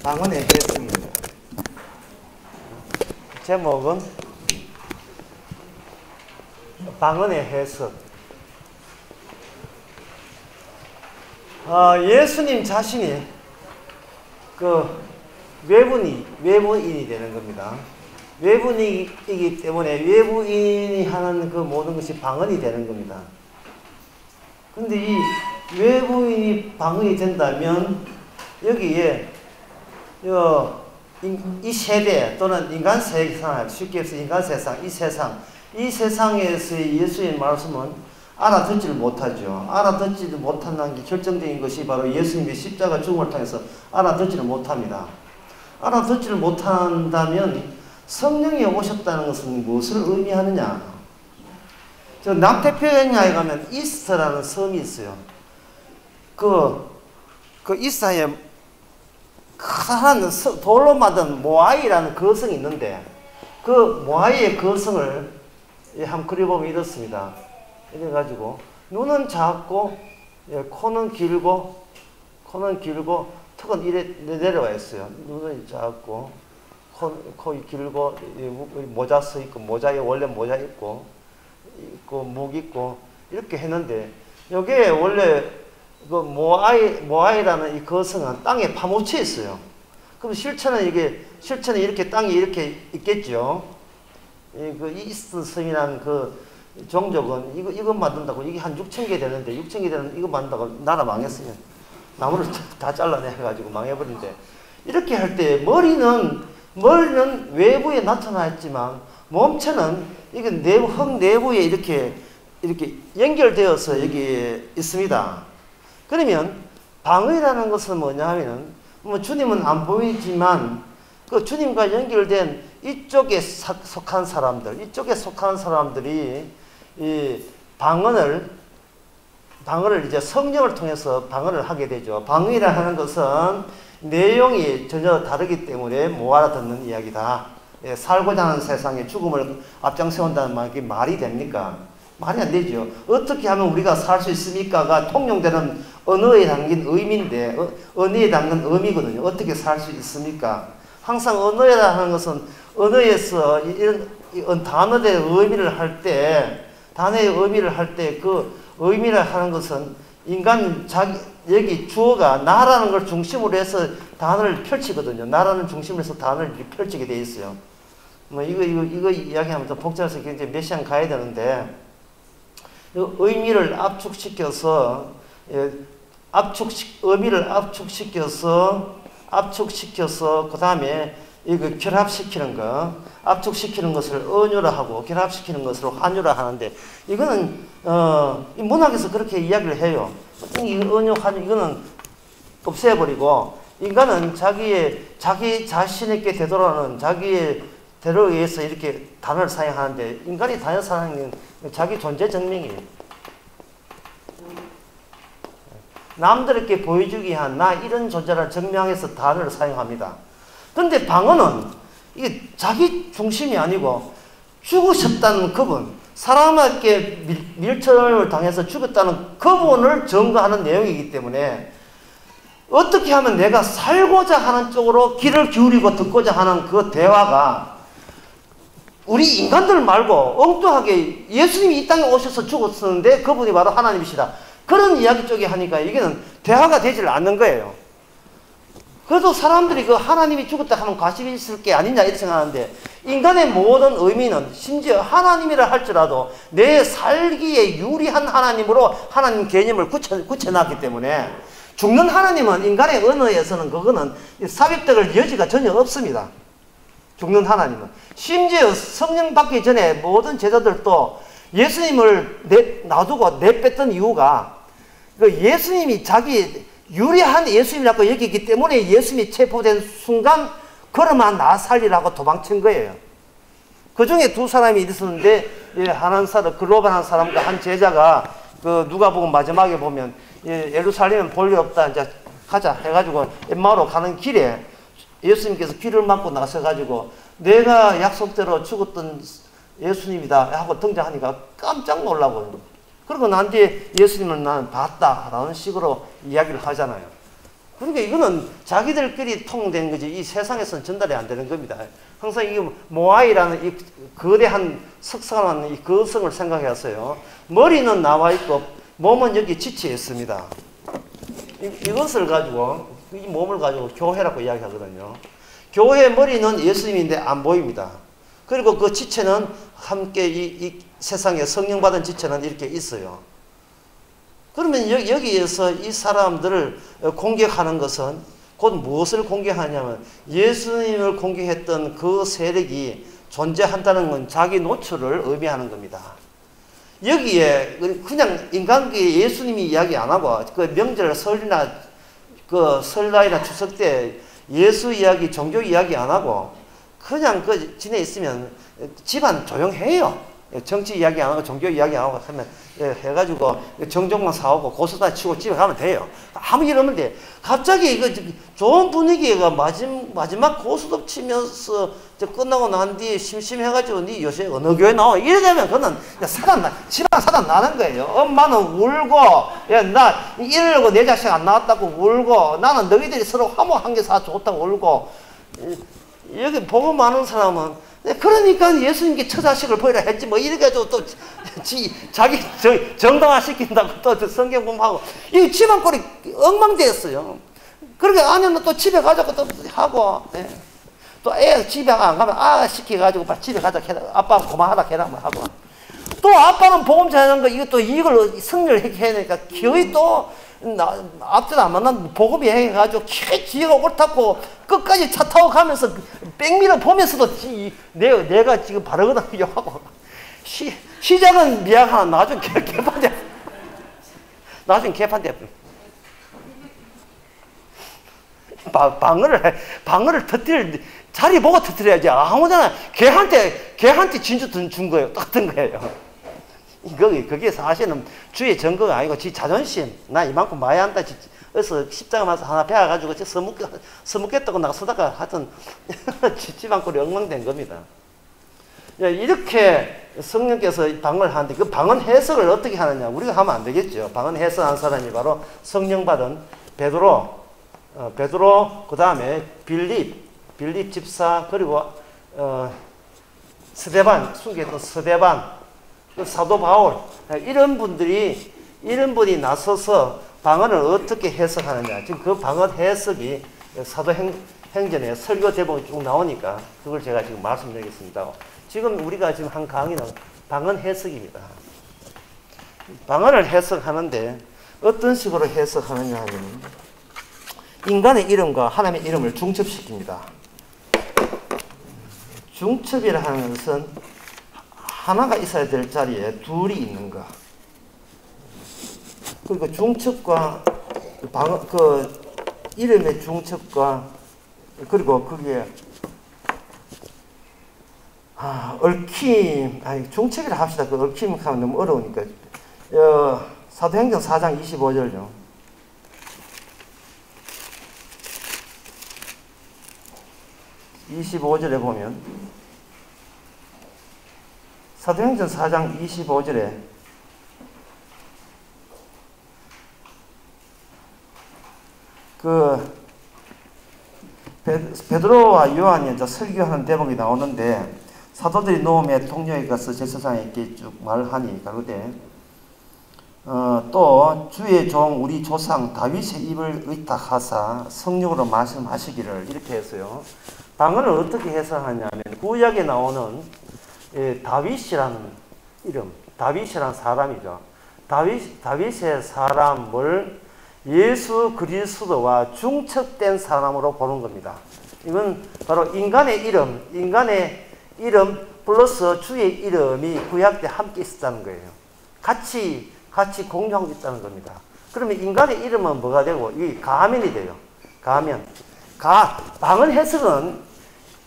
방언의 해석입니다. 제목은 방언의 해석. 예수님 자신이 외부인이 되는 겁니다. 외부인이기 때문에 외부인이 하는 그 모든 것이 방언이 되는 겁니다. 근데 이 외부인이 방언이 된다면 여기에 이 세대 또는 인간 세상, 쉽게 해서 인간 세상, 이 세상에서의 예수의 말씀은 알아듣지를 못하죠. 알아듣지도 못한다는 게 결정적인 것이 바로 예수님의 십자가 죽음을 통해서 알아듣지를 못합니다. 알아듣지를 못한다면 성령이 오셨다는 것은 무엇을 의미하느냐? 저 남태평양에 가면 이스라는 섬이 있어요. 그 이스라에 큰 돌로 만든 모아이라는 거성이 있는데 그 모아이의 거성을 한번 그려보면 이렇습니다. 이래가지고 눈은 작고 코는 길고 턱은 이래 내려와 있어요. 눈은 작고 코 길고 모자 써 있고 모자에 원래 모자 있고 목 있고 이렇게 했는데 여기에 원래 그 모아이라는 이 거성은 땅에 파묻혀 있어요. 그럼 실체는 이렇게 땅이 이렇게 있겠죠. 그 이스트 섬이라는 그 종족은 이거 만든다고 이게 한 6,000개 되는데 6,000개 되는 이거 만든다고 나라 망했어요. 나무를 다 잘라내가지고 망해버린데 이렇게 할 때 머리는 외부에 나타나 있지만 몸체는 이게 흙 내부에 이렇게 연결되어서 여기 있습니다. 그러면 방언이라는 것은 뭐냐 하면은 주님은 안 보이지만 그 주님과 연결된 이쪽에 속한 사람들이 이 방언을 이제 성령을 통해서 방언을 하게 되죠. 방언이라 하는 것은 내용이 전혀 다르기 때문에 못 알아듣는 이야기다. 살고자 하는 세상에 죽음을 앞장세운다는 말이 됩니까? 말이 안 되죠. 어떻게 하면 우리가 살 수 있습니까가 통용되는 언어에 담긴 의미인데 언어에 담긴 의미거든요. 어떻게 살 수 있습니까? 항상 언어라 하는 것은 언어에서 이런 단어의 의미를 할 때 그 의미를 하는 것은 인간 여기 주어가 나라는 걸 중심으로 해서 단어를 펼치거든요. 나라는 중심으로 해서 단어를 펼치게 돼 있어요. 이거 이야기하면 더 복잡해서 굉장히 몇 시간 가야 되는데 의미를 압축시켜서 그 다음에 이거 결합시키는 거, 압축시키는 것을 언유라 하고 결합시키는 것을 환유라 하는데 이거는 이 문학에서 그렇게 이야기를 해요. 이 언유, 환유 이거는 없애버리고 인간은 자기 자신에게 되돌아오는 자기의 대로 의해서 이렇게 단어를 사용하는데 인간이 단어 사용하는 자기 존재 증명이에요. 남들에게 보여주기 위한 나 이런 존재를 증명해서 단어를 사용합니다. 그런데 방언은 이게 자기 중심이 아니고 죽으셨다는 그분, 사람에게 밀쳐을 당해서 죽었다는 그분을 증거하는 내용이기 때문에 어떻게 하면 내가 살고자 하는 쪽으로 귀를 기울이고 듣고자 하는 그 대화가 우리 인간들 말고 엉뚱하게 예수님이 이 땅에 오셔서 죽었었는데 그분이 바로 하나님이시다. 그런 이야기 쪽에 하니까 이게는 대화가 되질 않는 거예요. 그래도 사람들이 그 하나님이 죽었다 하면 관심이 있을 게 아니냐 이렇게 생각하는데 인간의 모든 의미는 심지어 하나님이라 할지라도 내 살기에 유리한 하나님으로 하나님 개념을 굳혀놨기 때문에 죽는 하나님은 인간의 언어에서는 그거는 삽입될 여지가 전혀 없습니다. 죽는 하나님은. 심지어 성령 받기 전에 모든 제자들도 예수님을 놔두고 내뺐던 이유가 그 예수님이 자기 유리한 예수님이라고 여기기 때문에 예수님이 체포된 순간 걸어만 나 살리라고 도망친 거예요. 그 중에 두 사람이 있었는데 한 사람 글로벌한 사람과 한 제자가 그 누가복음 마지막에 보면 예루살렘은 볼 일 없다 이제 가자 해가지고 엠마오로 가는 길에 예수님께서 길을 막고 나서가지고 내가 약속대로 죽었던 예수님이다 하고 등장하니까 깜짝 놀라고 그러고 난 뒤에 예수님을 나는 봤다 라는 식으로 이야기를 하잖아요. 그러니까 이거는 자기들끼리 통된 거지 이 세상에서는 전달이 안 되는 겁니다. 항상 이 모아이라는 이 거대한 석상한 이 거성을 생각해서요. 머리는 나와 있고 몸은 여기 지치에 있습니다. 이것을 가지고 이 몸을 가지고 교회라고 이야기하거든요. 교회 머리는 예수님인데 안 보입니다. 그리고 그 지체는 함께 이 세상에 성령 받은 지체는 이렇게 있어요. 그러면 여기에서 이 사람들을 공격하는 것은 곧 무엇을 공격하냐면 예수님을 공격했던 그 세력이 존재한다는 건 자기 노출을 의미하는 겁니다. 여기에 그냥 인간계에 예수님이 이야기 안 하고 그 명절 설이나 그 설날이나 추석 때 예수 이야기, 종교 이야기 안 하고 그냥 그 지내 있으면 집안 조용해요. 정치 이야기 안 하고 종교 이야기 안 하고 하면 해가지고 정종만 사오고 고스다 치고 집에 가면 돼요. 아무 일 없는 데 갑자기 그 좋은 분위기가 마지막 고스톱 치면서 끝나고 난 뒤에 심심해가지고 니 요새 어느 교회 나와 이래 되면 그거는 집안 사단 나는 거예요. 엄마는 울고 나 이러려고 내 자식 안 나왔다고 울고 나는 너희들이 서로 화목한 게 다 좋다고 울고 여기 복음 많은 사람은 그러니까 예수님께 처자식을 보이라 했지 뭐 이렇게 해가지고 또 자기 정당화 시킨다고 또 성경 공부하고 이 집안 꼴이 엉망되었어요. 그러니까 아내는 또 집에 가자고 또 하고 또 애 집에 안 가면 시켜가지고 집에 가자 해라 아빠 고마하다 해라 하고 또 아빠는 복음 전하는 거 이것도 이걸 승리를 해야 되니까 거의 또 앞전 안 만난 복음이 해가지고 지가 옳다고 끝까지 차 타고 가면서 백미러 보면서도 내가 지금 바르거든요 하고 시작은 미약하나 나중에 개판돼 방어를 터뜨릴 자리 보고 터뜨려야지 아무데나 걔한테 진주 준 거예요. 똑같은 거예요. 그게 사실은 주의 증거가 아니고 지 자존심 나 이만큼 많이 한다 그래서 십자가 맞아서 하나 배워가지고 서먹겠다고 나서다가 하여튼 집안 꼴이 엉망된 겁니다. 이렇게 성령께서 방언을 하는데 그 방언 해석을 어떻게 하느냐 우리가 하면 안 되겠죠. 방언 해석한 사람이 바로 성령 받은 베드로 그 다음에 빌립 집사 그리고 스데반 순교했던 스데반 사도 바울 이런 분이 나서서 방언을 어떻게 해석하느냐 지금 그 방언 해석이 사도행전에 설교 대목이 쭉 나오니까 그걸 제가 지금 말씀드리겠습니다. 지금 우리가 지금 한 강의는 방언 해석입니다. 방언을 해석하는데 어떤 식으로 해석하느냐 하면 인간의 이름과 하나님의 이름을 중첩시킵니다. 중첩이라 하는 것은 하나가 있어야 될 자리에 둘이 있는 거. 그리고 중첩과 이름의 중첩과 그리고 그게 얽힘 중첩이라 합시다. 그 얽힘 하면 너무 어려우니까 사도행전 4장 25절요. 보면 사도행전 4장 25절에 그 베드로와 요한이 이제 설교하는 대목이 나오는데 사도들이 노음의 통로에 가서 제사장에게 쭉 말하니 가로되 또 주의 종 우리 조상 다윗의 입을 의탁하사 성령으로 말씀하시기를 이렇게 해서요. 방언을 어떻게 해석하냐면 구약에 나오는 다윗이라는 이름, 다윗이라는 사람이죠. 다윗의 사람을 예수 그리스도와 중첩된 사람으로 보는 겁니다. 이건 바로 인간의 이름 플러스 주의 이름이 구약 때 함께 있었다는 거예요. 같이 공유하고 있다는 겁니다. 그러면 인간의 이름은 뭐가 되고 이 가면이 돼요. 방언 해석은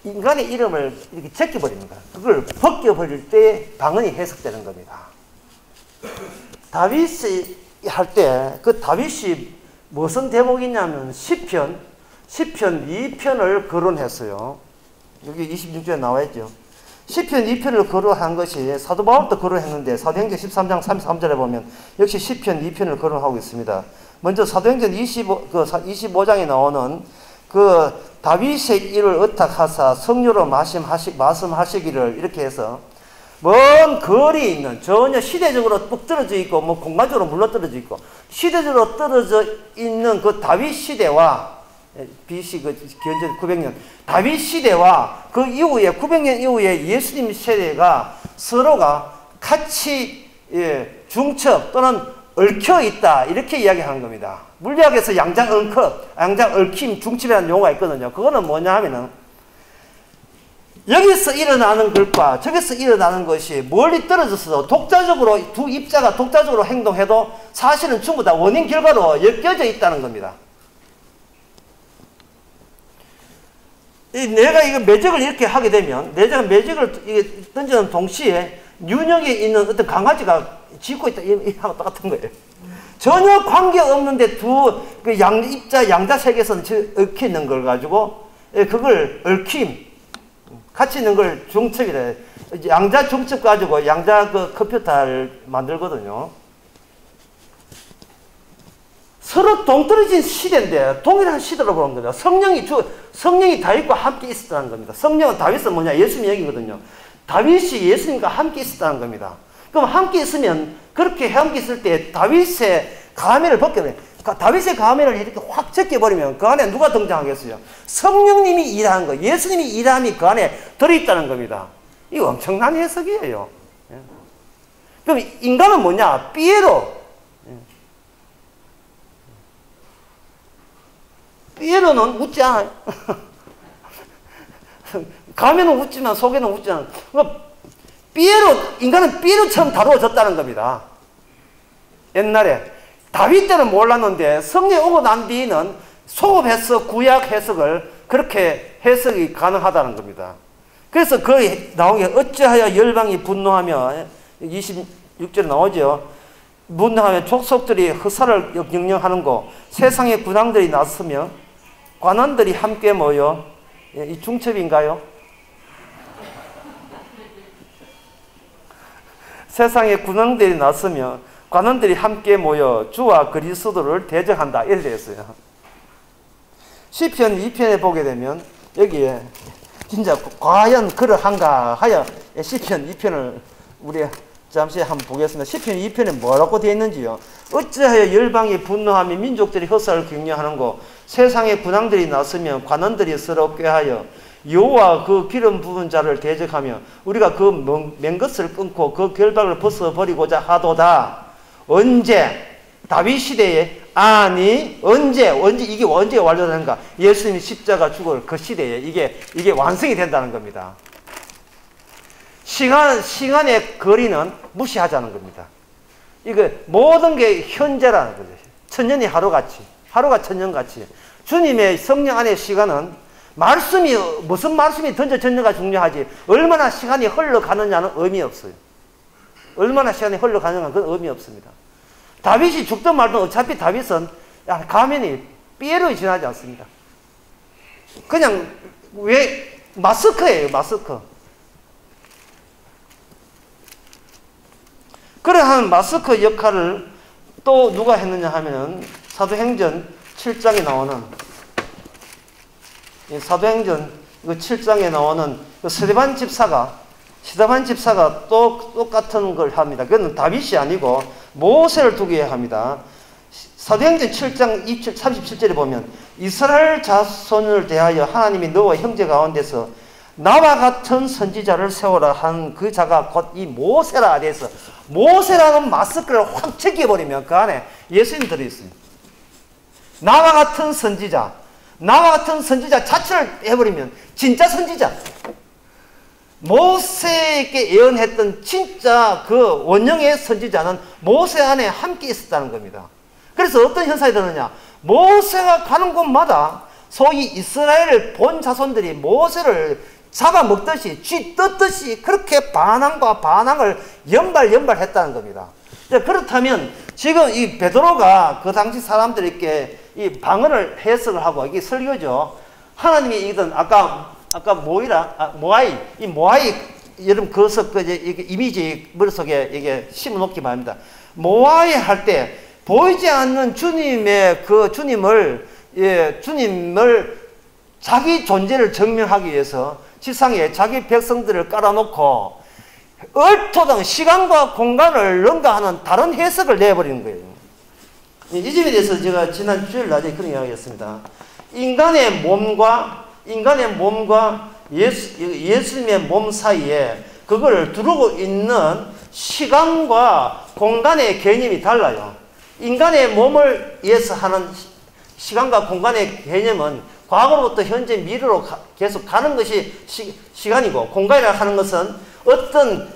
인간의 이름을 이렇게 제껴버립니다. 그걸 벗겨버릴 때 방언이 해석되는 겁니다. 다윗이 할 때 그 다윗이 무슨 대목이냐면 시편 2편을 거론했어요. 여기 26절에 나와 있죠. 시편 2편을 거론한 것이 사도 바울도 거론했는데 사도행전 13장 33절에 보면 역시 시편 2편을 거론하고 있습니다. 먼저 사도행전 25장에 나오는 그 다윗의 일을 의탁하사 성령으로 말씀하시기를 이렇게 해서 먼 거리에 있는 전혀 시대적으로 뚝 떨어져 있고 뭐 공간적으로 물러 떨어져 있고 시대적으로 떨어져 있는 그 다윗 시대와 BC 그 기원전 900년 다윗 시대와 그 이후에 900년 이후에 예수님 세대가 서로가 같이 중첩 또는 얽혀 있다 이렇게 이야기하는 겁니다. 물리학에서 양장 얽힘, 중첩이라는 용어가 있거든요. 그거는 뭐냐 하면은 여기서 일어나는 것과 저기서 일어나는 것이 멀리 떨어져서 독자적으로 두 입자가 독자적으로 행동해도 사실은 전부 다 원인 결과로 엮여져 있다는 겁니다. 내가 이거 매직을 이렇게 하게 되면 내가 매직을 던지는 동시에 윤영에 있는 어떤 강아지가 짖고 있다 이하고 똑같은 거예요. 전혀 관계 없는데 두 양자 세계에서 얽혀 있는 걸 가지고 그걸 얽힘 같이 있는 걸 중첩이래. 양자 중첩 가지고 양자 그 컴퓨터를 만들거든요. 서로 동떨어진 시대인데 동일한 시대로 보는 거죠. 성령이 다윗과 함께 있었다는 겁니다. 성령은 다윗은 뭐냐? 예수님 얘기거든요. 다윗이 예수님과 함께 있었다는 겁니다. 그럼 함께 있으면 그렇게 함께 있을 때 다윗의 가면을 벗게 돼. 다윗의 가면을 이렇게 확 벗겨버리면 그 안에 누가 등장하겠어요? 성령님이 일하는 거, 예수님이 일함이 그 안에 들어있다는 겁니다. 이거 엄청난 해석이에요. 그럼 인간은 뭐냐? 피에로는 웃지 않아요. 가면은 웃지만 속에는 웃지 않아요. 인간은 삐에로처럼 다루어졌다는 겁니다. 옛날에 다윗 때는 몰랐는데 성령이 오고 난 뒤에는 소급 해석, 구약 해석을 그렇게 해석이 가능하다는 겁니다. 그래서 그 나온 게 어찌하여 열방이 분노하며 26절에 나오죠. 분노하며 족속들이 허사를 명령하는고 세상의 군왕들이 나서며 관원들이 함께 모여 이 중첩인가요? 세상의 군왕들이 나서며 관원들이 함께 모여 주와 그리스도를 대적한다 이렇게 되어 있어요. 시편 2편에 보게 되면 여기에 진짜 과연 그러한가 하여 시편 2편을 우리 잠시 한번 보겠습니다. 시편 2편에 뭐라고 되어 있는지요. 어찌하여 열방이 분노하며 민족들이 허사를 격려하는고 세상의 군왕들이 나서며 관원들이 서로 꾀하여 여호와 그 기름 부은 자를 대적하며 우리가 그 맨 것을 끊고 그 결박을 벗어버리고자 하도다. 언제? 다윗 시대에 아니 언제 이게 언제 완료되는가? 예수님이 십자가 죽을 그 시대에 이게 완성이 된다는 겁니다. 시간의 거리는 무시하자는 겁니다. 이거 모든 게 현재라는 거죠. 천년이 하루같이, 하루가 천년같이. 주님의 성령 안의 시간은 무슨 말씀이 던져졌는가 중요하지 얼마나 시간이 흘러가느냐는 의미 없어요. 얼마나 시간이 흘러가느냐는 그건 의미 없습니다. 다윗이 죽든 말든 어차피 다윗은 가면이 삐에로에 지나지 않습니다. 그냥 마스크예요, 마스크. 그러한 마스크 역할을 또 누가 했느냐 하면은 사도행전 7장에 나오는 사도행전 7장에 나오는 스데반 집사가 또 똑같은 걸 합니다. 그건 다윗이 아니고 모세를 두게 합니다. 사도행전 7장 37절에 보면 이스라엘 자손을 대하여 하나님이 너와 형제 가운데서 나와 같은 선지자를 세워라 한 그 자가 곧 이 모세라 돼서 모세라는 마스크를 확 벗겨버리면 그 안에 예수님 들어있어요. 나와 같은 선지자 자체를 해버리면 진짜 선지자 모세에게 예언했던 진짜 그 원형의 선지자는 모세 안에 함께 있었다는 겁니다. 그래서 어떤 현상이 되느냐 모세가 가는 곳마다 소위 이스라엘을 본 자손들이 모세를 잡아먹듯이 쥐 뜯듯이 그렇게 반항과 반항을 연발했다는 겁니다. 그렇다면 지금 이 베드로가 그 당시 사람들에게 이 방언을 해석을 하고 이게 설교죠. 하나님이 이건 아까 모아이 여러분 이게 이미지 머릿속에 이게 심어놓기 바랍니다. 모아이 할 때 보이지 않는 주님의 그 주님을 자기 존재를 증명하기 위해서 지상에 자기 백성들을 깔아놓고 얼토당 시간과 공간을 능가하는 다른 해석을 내버리는 거예요. 이 점에 대해서 제가 지난 주일 낮에 그런 이야기했습니다. 인간의 몸과 예수님의 몸 사이에 그걸 두르고 있는 시간과 공간의 개념이 달라요. 인간의 몸을 위해서 하는 시간과 공간의 개념은 과거로부터 현재 미래로 계속 가는 것이 시간이고, 공간이라 하는 것은 어떤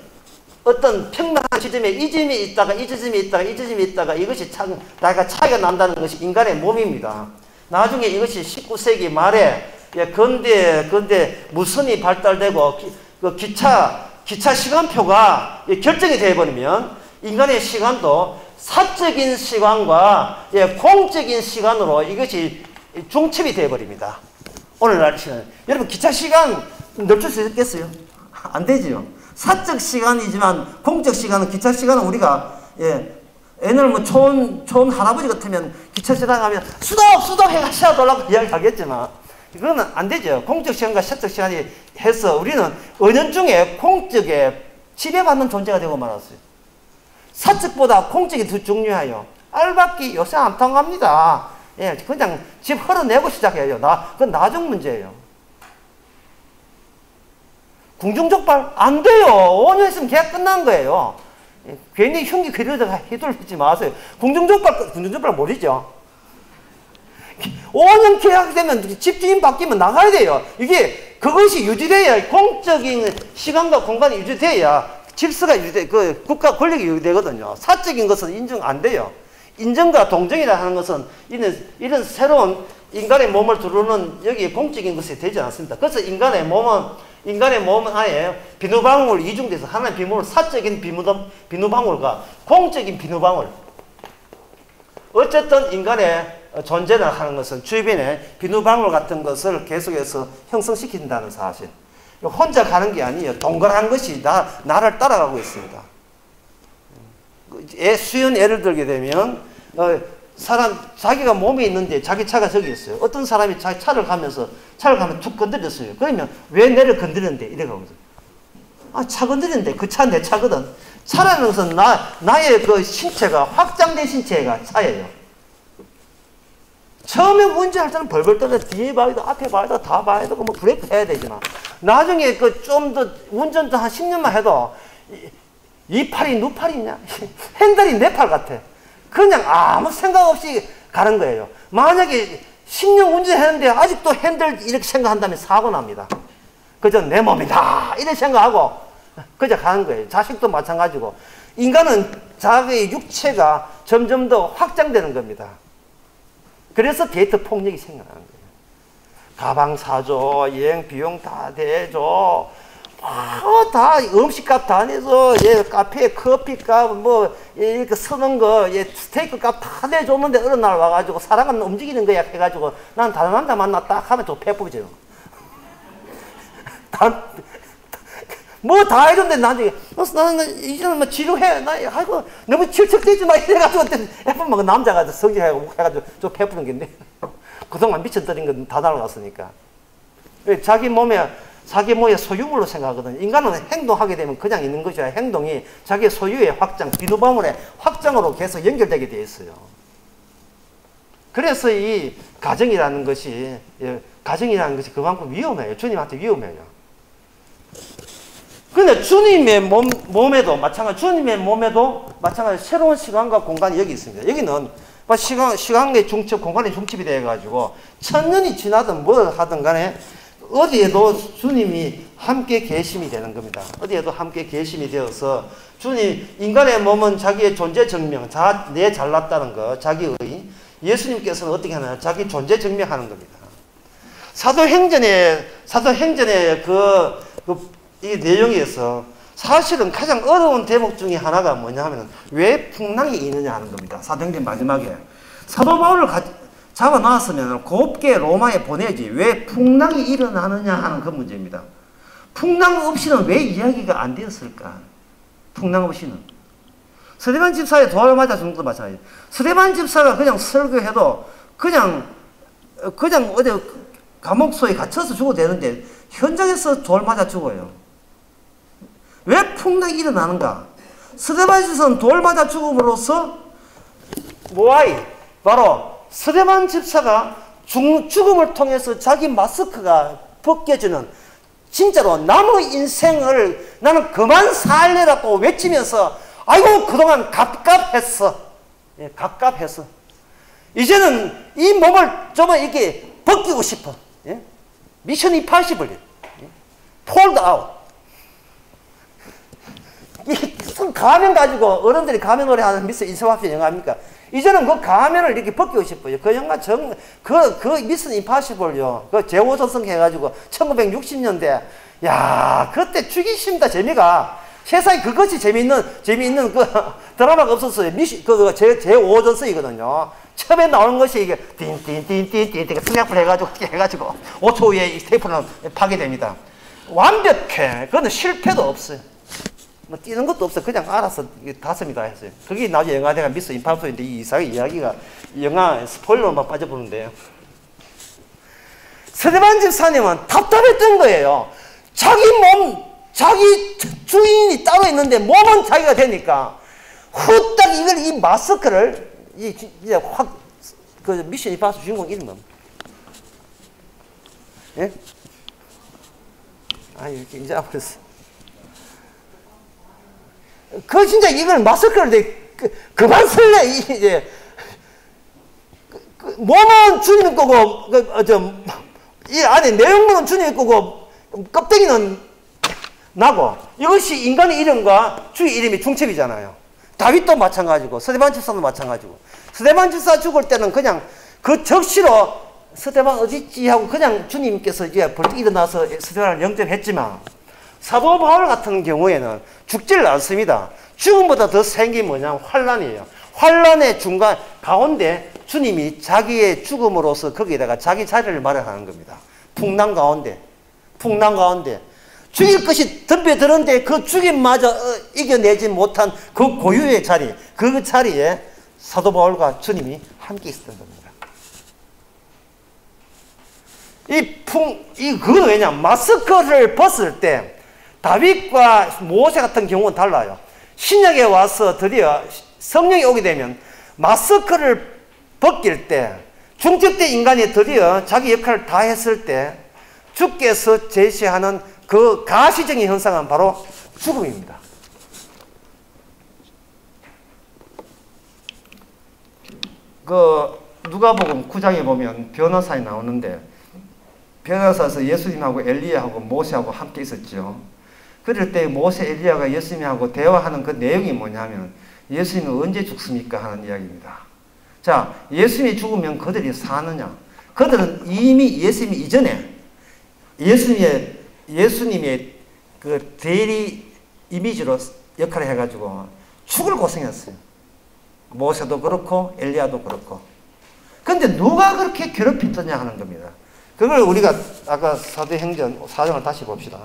평면한 지점에 이 점이 있다가 이 지점이 있다가 이것이 차이가 난다는 것이 인간의 몸입니다. 나중에 이것이 19세기 말에 근대 무선이 발달되고 그 기차 시간표가 결정이 되어버리면 인간의 시간도 사적인 시간과 공적인 시간으로 이것이 중첩이 되어버립니다. 오늘날 시간. 여러분, 기차 시간 늦출 수 있겠어요? 안 되지요. 사적 시간이지만 공적 시간은, 기차 시간은 우리가 옛날 뭐 촌 할아버지 같으면 기차 지나가면 수동 해가셔야 돌라고 이야기하겠지만 이거는 안 되죠. 공적 시간과 사적 시간이 해서 우리는 은연중에 공적에 지배받는 존재가 되고 말았어요. 사적보다 공적이 더 중요해요. 알박기 요새 안 통합니다. 그냥 집 헐어내고 시작해요. 그건 나중 문제예요. 궁중족발 안 돼요. 5년 있으면 계약 끝난 거예요. 괜히 흉기 그려다가 휘둘리지 마세요. 궁중족발 모르죠? 5년 계약되면 집주인 바뀌면 나가야 돼요. 그것이 유지돼야, 공적인 시간과 공간이 유지돼야 질서가 국가 권력이 유지되거든요. 사적인 것은 인정 안 돼요. 인정과 동정이라 하는 것은 이런 새로운 인간의 몸을 두르는 여기 공적인 것이 되지 않습니다. 그래서 인간의 몸은 아예 비누방울 이중돼서 하나의 비누방울, 사적인 비누방울과 공적인 비누방울. 어쨌든 인간의 존재를 하는 것은 주변에 비누방울 같은 것을 계속해서 형성시킨다는 사실. 혼자 가는 게 아니에요. 동그란 것이 나를 따라가고 있습니다. 쉬운 예를 들게 되면 자기가 몸에 있는데 자기 차가 저기 있어요. 어떤 사람이 자기 차를 가면 툭 건드렸어요. 그러면 왜 내를 건드렸는데? 이래가거든. 차 건드렸는데 그 차 내 차거든. 차라는 것은 나의 그 신체가, 확장된 신체가 차예요. 처음에 운전할 때는 벌벌 떨어 뒤에 봐야 돼, 앞에 봐야 돼, 다 봐야 되고 뭐 브레이크 해야 되지만 나중에 좀 더 운전도 한 10년만 해도 이 팔이 누팔이냐? 핸들이 내 팔 같아. 그냥 아무 생각 없이 가는 거예요. 만약에 10년 운전했는데 아직도 핸들 이렇게 생각한다면 사고 납니다. 그저 내 몸이다 이렇게 생각하고 그저 가는 거예요. 자식도 마찬가지고 인간은 자기의 육체가 점점 더 확장되는 겁니다. 그래서 데이트 폭력이 생겨나는 거예요. 가방 사줘, 여행 비용 다 대줘, 다 음식값 다 내서 카페 커피값 이렇게 쓰는 거 스테이크 값 다 내줬는데 어느 날 와가지고 사랑은 움직이는 거야 해가지고 난 다른 남자 만나 딱 하면 좀 배부르죠. 뭐 다 해줬는데 나중에 나는 이제는 치료해 아이고 너무 질척대지 마 이래가지고 예쁜 막 남자가 성질해가지고 좀 배부른 건데 그동안 미쳐버린 건 다 날아갔으니까 자기 몸에 소유물로 생각하거든요. 인간은 행동하게 되면 그냥 있는 것이 아니라 행동이 자기의 소유의 확장, 비누방울의 확장으로 계속 연결되게 되어 있어요. 그래서 이 가정이라는 것이 그만큼 위험해요. 주님한테 위험해요. 근데 주님의 몸에도 마찬가지 새로운 시간과 공간이 여기 있습니다. 여기는 시간의 중첩, 공간의 중첩이 되어가지고 천년이 지나든 뭘 하든 간에 어디에도 주님이 함께 계심이 되는 겁니다. 어디에도 함께 계심이 되어서 인간의 몸은 자기의 존재 증명, 내 잘났다는 거, 자기의 예수님께서는 어떻게 하나요? 자기 존재 증명하는 겁니다. 사도행전의 이 내용에서 사실은 가장 어려운 대목 중에 하나가 뭐냐 하면 왜 풍랑이 있느냐 하는 겁니다. 사도행전 마지막에. 사도 바울을 잡아놨으면 곱게 로마에 보내지 왜 풍랑이 일어나느냐 하는 그 문제입니다. 풍랑 없이는 왜 이야기가 안 되었을까? 풍랑 없이는. 스데반 집사의 돌 맞아 죽는 것도 마찬가지예요. 스데반 집사가 그냥 설교해도 그냥 어디 감옥소에 갇혀서 죽어도 되는데 현장에서 돌 맞아 죽어요. 왜 풍랑이 일어나는가? 스데반 집사는 돌 맞아 죽음으로써 모아이 바로 스데반 집사가 죽음을 통해서 자기 마스크가 벗겨지는 진짜로 남의 인생을 나는 그만 살래라고 외치면서 아이고 그동안 갑갑했어. 예, 갑갑했어. 이제는 이 몸을 좀 이렇게 벗기고 싶어. 예? 미션 임파서블. 폴드 아웃. 가면 가지고 어른들이 가면 노래 하는 미스 인서와피 영화 아닙니까? 이제는 그 가면을 이렇게 벗기고 싶어요. 그 영화 그 미션 임파서블요. 그 제5전성 해가지고 1960년대. 야, 그때 죽이십니다. 재미가. 세상에 그것이 재미있는 그 드라마가 없었어요. 제5전성이거든요. 처음에 나오는 것이 이게 띵띵띵띵띵 스냅을 해가지고 5초 후에 이 테이프는 파괴됩니다. 완벽해. 그거는 실패도 없어요. 뭐 뛰는 것도 없어. 그냥 알아서 닿습니다 했어요. 그게 나중에 영화대가 미스 임파서블인데 이 이상의 이야기가 영화 스포일러만 빠져보는데요. 스데반 집사님은 답답했던 거예요. 자기 주인이 따로 있는데 몸은 자기가 되니까 후딱 이 마스크를 이제 확 그 미션 임파서블 주인공 이름은 뭡니까? 예? 아 이렇게 이제 앞에서 그 진짜 이걸 마스크를 그만 쓸래 이제 몸은 주님 거고 이 안에 내용물은 주님 거고 껍데기는 나고 이것이 인간의 이름과 주의 이름이 중첩이잖아요. 다윗도 마찬가지고 스데반 집사도 마찬가지고 스데반 집사 죽을 때는 그냥 그 적시로 스데반 어딨지 하고 그냥 주님께서 이제 벌떡 일어나서 스데반을 영접했지만 사도 바울 같은 경우에는 죽지를 않습니다. 죽음보다 더 센 게 뭐냐면 환란이에요. 환란의 중간 가운데 주님이 자기의 죽음으로써 거기에다가 자기 자리를 마련하는 겁니다. 풍랑 가운데 죽일 것이 덤벼드는데 그 죽임마저 이겨내지 못한 그 고유의 자리, 그 자리에 사도 바울과 주님이 함께 있었던 겁니다. 그건 왜냐? 마스크를 벗을 때 다윗과 모세 같은 경우는 달라요. 신약에 와서 드디어 성령이 오게 되면 마스크를 벗길 때 중첩된 인간이 드디어 자기 역할을 다 했을 때 주께서 제시하는 그 가시적인 현상은 바로 죽음입니다. 그 누가복음 9장에 보면 변호사에 나오는데 변호사에서 예수님하고 엘리야하고 모세하고 함께 있었죠. 그럴 때 모세 엘리야가 예수님하고 대화하는 그 내용이 뭐냐면 예수님은 언제 죽습니까? 하는 이야기입니다. 자, 예수님이 죽으면 그들이 사느냐? 그들은 이미 예수님 이전에 예수님의 그 대리 이미지로 역할을 해가지고 죽을 고생했어요. 모세도 그렇고 엘리야도 그렇고. 그런데 누가 그렇게 괴롭혔더냐 하는 겁니다. 그걸 우리가 아까 사도행전 4장을 다시 봅시다.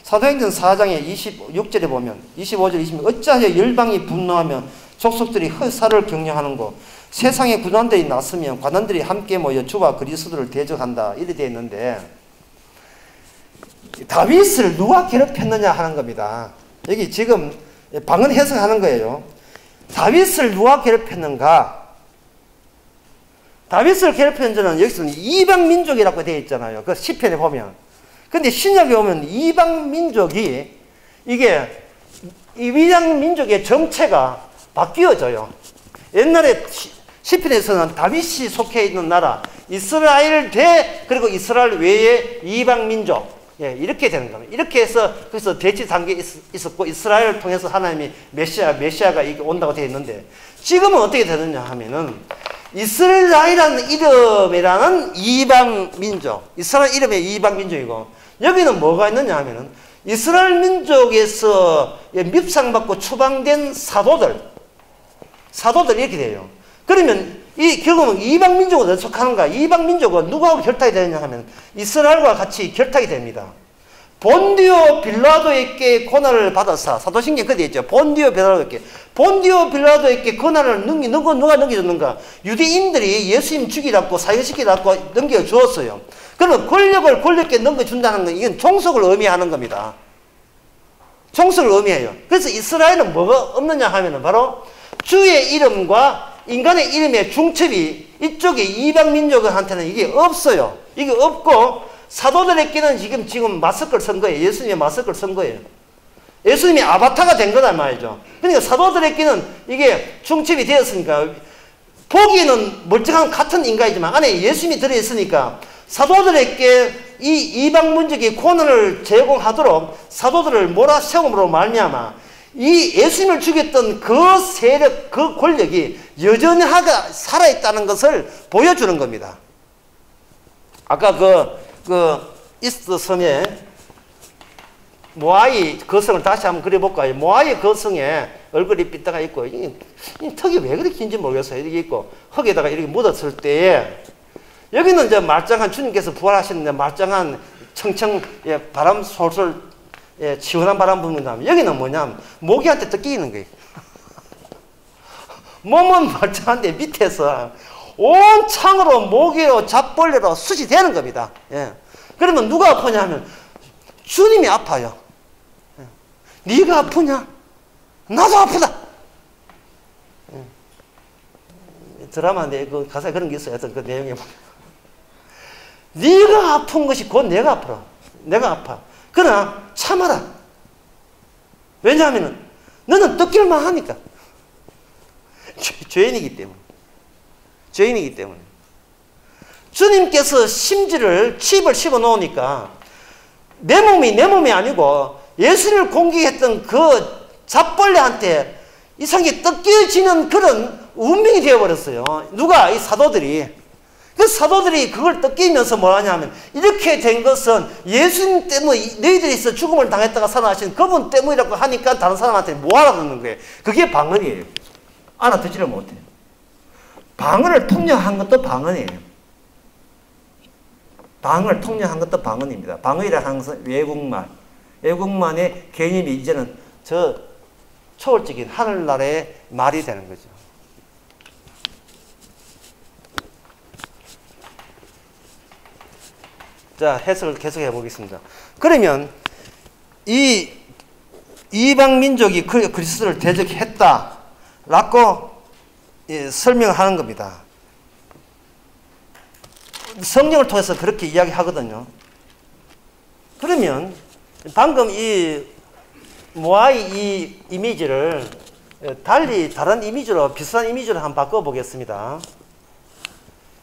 사도행전 4장의 26절에 보면 25절 26절 어찌하여 열방이 분노하며 족속들이 헛살을 격려하는고 세상에 군환들이 났으면 관원들이 함께 모여 주와 그리스도를 대적한다 이렇게 되어 있는데 다윗을 누가 괴롭혔느냐 하는 겁니다. 여기 지금 방언 해석하는 거예요. 다윗을 누가 괴롭혔는가? 다윗을 괴롭히는 자는 여기서는 이방 민족이라고 되어 있잖아요. 그 시편에 보면. 근데 신약에 오면 이방 민족이 이게 이방 민족의 정체가 바뀌어져요. 옛날에 시편에서는 다윗이 속해 있는 나라 이스라엘 대 그리고 이스라엘 외의 이방 민족 예, 이렇게 되는 겁니다. 이렇게 해서 그래서 대치 단계에 있었고 이스라엘을 통해서 하나님이 메시아가 이렇게 온다고 되어 있는데 지금은 어떻게 되느냐 하면은 이스라엘이라는 이름이라는 이방 민족, 이스라엘 이름의 이방 민족이고 여기는 뭐가 있느냐 하면은 이스라엘 민족에서 밉상받고 추방된 사도들 이렇게 돼요. 그러면 결국은 이방 민족은 어떻게 속하는가? 이방 민족은 누구하고 결탁이 되느냐 하면 이스라엘과 같이 결탁이 됩니다. 본디오 빌라도에게 고난을 받아서, 사도신경 그대 있죠. 본디오 빌라도에게 고난을 누가 넘겨줬는가? 유대인들이 예수님 죽이라고 사형시키라고 넘겨주었어요. 그러면 권력을 권력께 넘겨준다는 건 이건 종속을 의미하는 겁니다. 종속을 의미해요. 그래서 이스라엘은 뭐가 없느냐 하면은 바로 주의 이름과 인간의 이름의 중첩이 이쪽에 이방 민족한테는 이게 없어요. 이게 없고 사도들에게는 지금 마스크를 쓴 거예요. 예수님의 마스크를 쓴 거예요. 예수님이 아바타가 된 거란 말이죠. 그러니까 사도들에게는 이게 중첩이 되었으니까 보기에는 멀쩡한 같은 인간이지만 안에 예수님이 들어있으니까 사도들에게 이 이방 민족의 고난을 제공하도록 사도들을 몰아세움으로 말미암아 이 예수님을 죽였던 그 세력, 그 권력이 여전히 살아있다는 것을 보여주는 겁니다. 아까 그 이스트 섬에 모아이 거성을 다시 한번 그려볼까요? 모아이 거성에 얼굴이 삐딱가 있고, 이 턱이 왜 그렇게 긴지 모르겠어요. 이렇게 있고, 흙에다가 이렇게 묻었을 때에, 여기는 이제 말짱한 주님께서 부활하시는데 말짱한 청청, 바람 솔솔, 시원한 바람 부는 다음에, 여기는 뭐냐면, 모기한테 뜯기는 거예요. 몸은 말짱한데 밑에서 온 창으로 모기로 잡벌레로 숱이 되는 겁니다. 그러면 누가 아프냐 하면, 주님이 아파요. 네가 아프냐? 나도 아프다. 드라마인데 그 가사에 그런 게 있어요. 어떤 그 내용에 보면. 네가 아픈 것이 곧 내가 아프라. 내가 아파. 그러나 참아라. 왜냐하면 너는 뜯길만 하니까. 죄인이기 때문에. 죄인이기 때문에. 주님께서 심지를 칩을 씹어 놓으니까 내 몸이 아니고 예수를 공격했던 그 잡벌레한테 이상하게 뜯겨지는 그런 운명이 되어버렸어요. 누가? 이 사도들이. 그 사도들이 그걸 뜯기면서 뭐 하냐면 이렇게 된 것은 예수님 때문에 너희들이 있어 죽음을 당했다가 살아나신 그분 때문이라고 하니까 다른 사람한테 뭐 알아듣는 거예요. 그게 방언이에요. 알아듣지를 못해요. 방언을 통역한 것도 방언이에요. 방언을 통역한 것도 방언입니다. 방언이라 하는 것은 외국말. 외국만의 개념이 이제는 저 초월적인 하늘나라의 말이 되는 거죠. 자, 해석을 계속해 보겠습니다. 그러면 이 이방 민족이 그리스도를 대적했다라고 설명을 하는 겁니다. 성경을 통해서 그렇게 이야기하거든요. 그러면 방금 이 모아이 이 이미지를 달리 다른 이미지로 비슷한 이미지로 한번 바꿔보겠습니다.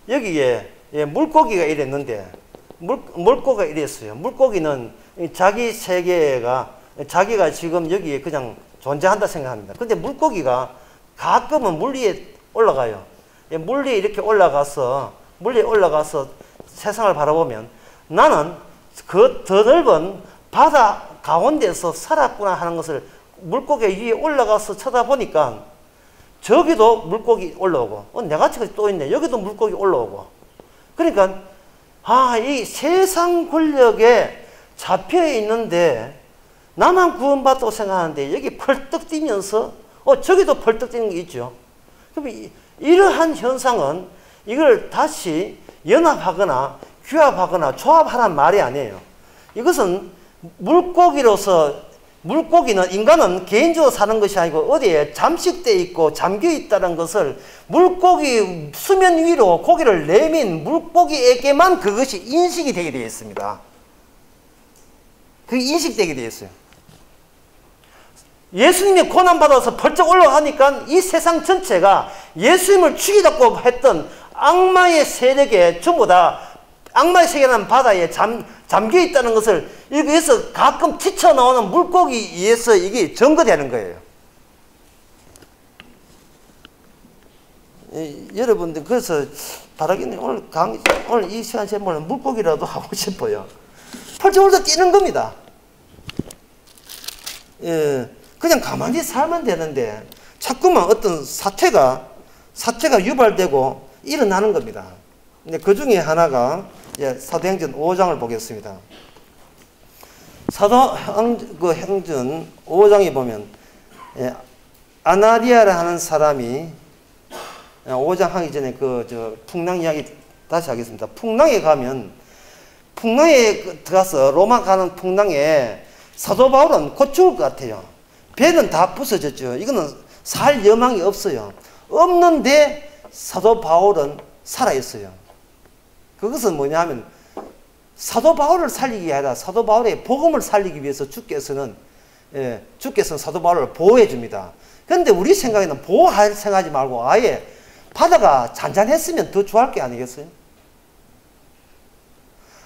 여기에 물고기가 이랬는데 물고기가 이랬어요. 물고기는 자기 세계가 자기가 지금 여기에 그냥 존재한다 생각합니다. 근데 물고기가 가끔은 물 위에 올라가요. 물 위에 이렇게 올라가서 세상을 바라보면 나는 그 더 넓은 바다 가운데서 살았구나 하는 것을 물고기 위에 올라가서 쳐다보니까 저기도 물고기 올라오고 내가 저기 또 있네. 여기도 물고기 올라오고 그러니까 이 세상 권력에 잡혀 있는데 나만 구원받다고 생각하는데 여기 펄떡 뛰면서 저기도 펄떡 뛰는 게 있죠. 그럼 이러한 현상은 이걸 다시 연합하거나 규합하거나 조합하란 말이 아니에요. 이것은 물고기는 인간은 개인적으로 사는 것이 아니고 어디에 잠식되어 있고 잠겨 있다는 것을 물고기 수면 위로 고기를 내민 물고기에게만 그것이 인식이 되게 되어 있습니다. 그게 인식되게 되어 있어요. 예수님이 고난받아서 벌쩍 올라가니까 이 세상 전체가 예수님을 죽이려고 했던 악마의 세력에 전부 다 악마의 세계라는 바다에 잠겨 있다는 것을 여기에서 가끔 튀쳐나오는 물고기에 의해서 이게 증거되는 거예요. 여러분들 그래서 바라기는 오늘 이 시간 제목은 물고기라도 하고 싶어요. 펄쩍 올라 뛰는 겁니다. 그냥 가만히 살면 되는데 자꾸만 어떤 사태가 유발되고 일어나는 겁니다. 근데 그 중에 하나가 사도행전 5장을 보겠습니다. 사도행전 5장에 보면 아나니아라 하는 사람이 5장 하기 전에 풍랑 이야기 다시 하겠습니다. 풍랑에 가면 풍랑에 들어가서 로마 가는 풍랑에 사도 바울은 곧 죽을 것 같아요. 배는 다 부서졌죠. 이거는 살 여망이 없어요. 없는데 사도 바울은 살아있어요. 그것은 뭐냐면 사도 바울을 살리기 아니라 사도 바울의 복음을 살리기 위해서 주께서는 사도 바울을 보호해 줍니다. 그런데 우리 생각에는 보호할 생각하지 말고 아예 바다가 잔잔했으면 더 좋아할 게 아니겠어요?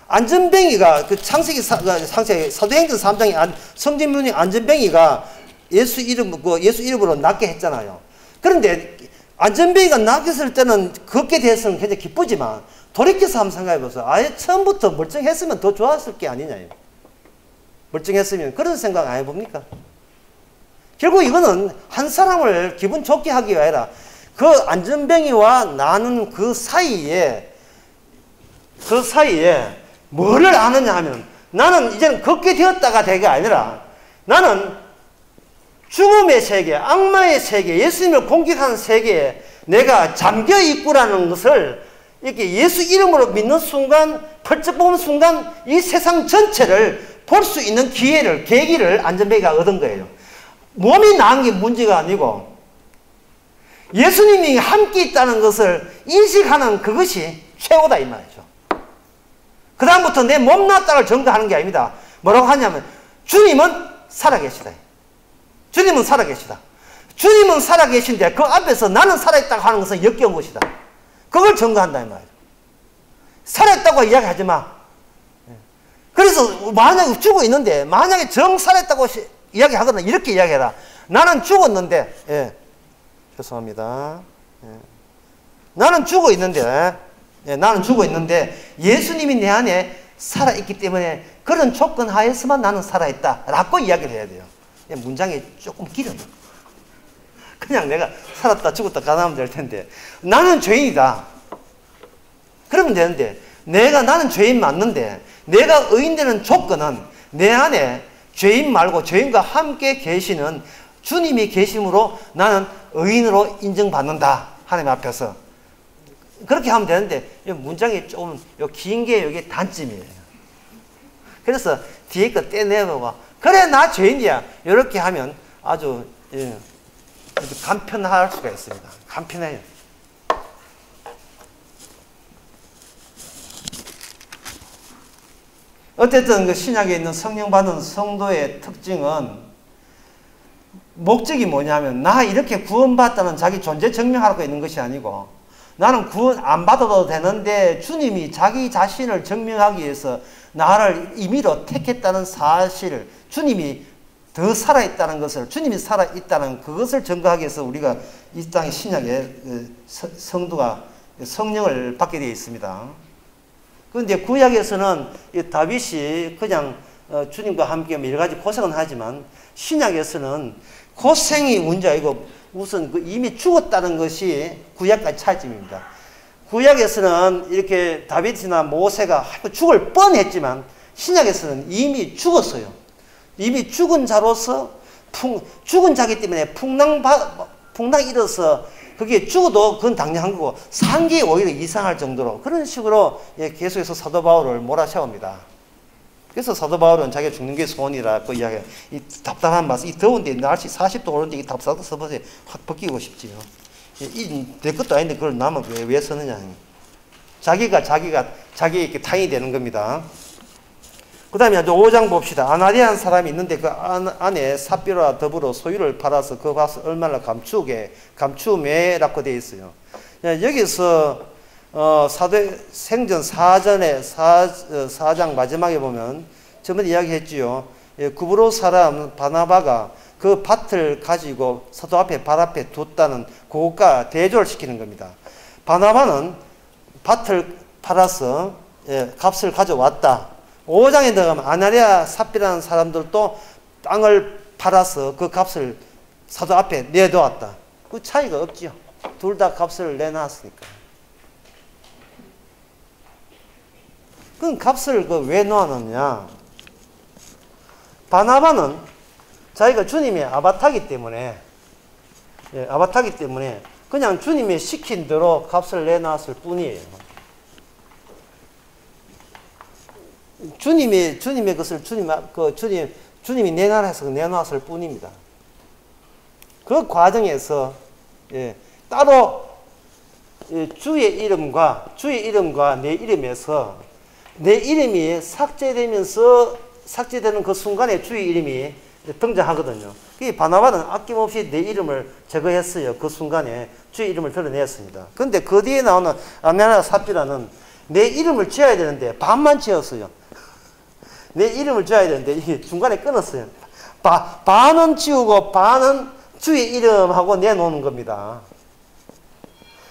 안전뱅이가 사도행전 3장에 성진문이 안전뱅이가 예수 이름으로 낫게 했잖아요. 그런데 안전뱅이가 낫겠을 때는 걷게 됐으면 굉장히 기쁘지만 돌이켜서 한번 생각해보세요. 아예 처음부터 멀쩡했으면 더 좋았을 게 아니냐요. 멀쩡했으면 그런 생각 안 해봅니까? 결국 이거는 한 사람을 기분 좋게 하기 아니라 그 안전뱅이와 나는 그 사이에 뭐를 아느냐 하면 나는 이제는 걷게 되었다가 되게 아니라 나는 죽음의 세계, 악마의 세계, 예수님을 공격하는 세계에 내가 잠겨 있구라는 것을 이렇게 예수 이름으로 믿는 순간, 펄쩍 보는 순간 이 세상 전체를 볼 수 있는 계기를 안전뱅이가 얻은 거예요. 몸이 나은 게 문제가 아니고 예수님이 함께 있다는 것을 인식하는 그것이 최고다 이 말이죠. 그 다음부터 내 몸 낫다를 전가하는 게 아닙니다. 뭐라고 하냐면 주님은 살아계시다. 주님은 살아계시다. 주님은 살아계신데 그 앞에서 나는 살아있다고 하는 것은 역겨운 것이다. 그걸 전가한다 이 말이에요. 살아있다고 이야기하지 마. 그래서 만약에 죽어 있는데 만약에 정 살아있다고 이야기하거나 이렇게 이야기해라. 나는 죽었는데 죄송합니다. 나는 죽어 있는데 예수님이 내 안에 살아있기 때문에 그런 조건 하에서만 나는 살아있다 라고 이야기를 해야 돼요. 문장이 조금 길어요. 그냥 내가 살았다 죽었다 가능하면 될 텐데 나는 죄인이다 그러면 되는데 나는 죄인 맞는데 내가 의인되는 조건은 내 안에 죄인 말고 죄인과 함께 계시는 주님이 계심으로 나는 의인으로 인정받는다 하나님 앞에서 그렇게 하면 되는데 문장이 좀 긴 게 여기 단점이에요. 그래서 뒤에 거 떼내보고 그래 나 죄인이야 이렇게 하면 아주 간편할 수가 있습니다. 간편해요. 어쨌든 그 신약에 있는 성령 받은 성도의 특징은 목적이 뭐냐면 나 이렇게 구원받다는 자기 존재 증명하고 있는 것이 아니고 나는 구원 안 받아도 되는데 주님이 자기 자신을 증명하기 위해서 나를 임의로 택했다는 사실을 주님이 더 살아있다는 것을 주님이 살아있다는 그것을 증거하기 위해서 우리가 이 땅의 신약에 성도가 성령을 받게 되어 있습니다. 그런데 구약에서는 다윗이 그냥 주님과 함께 여러 가지 고생은 하지만 신약에서는 고생이 문제 아니고 우선 이미 죽었다는 것이 구약의 차이점입니다. 구약에서는 이렇게 다윗이나 모세가 죽을 뻔했지만 신약에서는 이미 죽었어요. 이미 죽은 자로서 죽은 자기 때문에 풍랑 일어서 그게 죽어도 그건 당연한 거고 산 게 오히려 이상할 정도로 그런 식으로 계속해서 사도 바울을 몰아세웁니다. 그래서 사도 바울은 자기가 죽는 게 소원이라고 이야기해요. 이 답답한 맛, 이 더운데 날씨 40도 오는데 이 답답한 서버에 확 벗기고 싶지요. 내 것도 아닌데 그걸 남은 왜 쓰느냐. 자기가 자기에게 탕이 되는 겁니다. 그 다음에 5장 봅시다. 아나니아 사람이 있는데 그 안에 삽비로와 더불어 소유를 팔아서 그 밭을 얼마나 감추매라고 되어 있어요. 여기서 사도행전 4장 마지막에 보면 저번에 이야기했지요. 구브로 사람 바나바가 그 밭을 가지고 사도 앞에 발 앞에 뒀다는 그것과 대조를 시키는 겁니다. 바나바는 밭을 팔아서 값을 가져왔다. 5장에 들어가면 아나니아 삽비라는 사람들도 땅을 팔아서 그 값을 사도 앞에 내놓았다. 그 차이가 없지요. 둘 다 값을 내놨으니까. 그럼 값을 왜 놓아놓냐? 바나바는 자기가 주님의 아바타기 때문에, 아바타기 때문에 그냥 주님이 시킨 대로 값을 내놨을 뿐이에요. 주님의 것을 주님이 내놔서 내놨을 뿐입니다. 그 과정에서 따로 주의 이름과 내 이름에서 내 이름이 삭제되는 그 순간에 주의 이름이 등장하거든요. 이 바나바는 아낌없이 내 이름을 제거했어요. 그 순간에 주의 이름을 드러냈습니다. 그런데 그 뒤에 나오는 아나니아와 삽비라는 내 이름을 지어야 되는데 반만 지었어요. 내 이름을 지어야 되는데 이게 중간에 끊었어요. 반은 지우고 반은 주의 이름하고 내놓는 겁니다.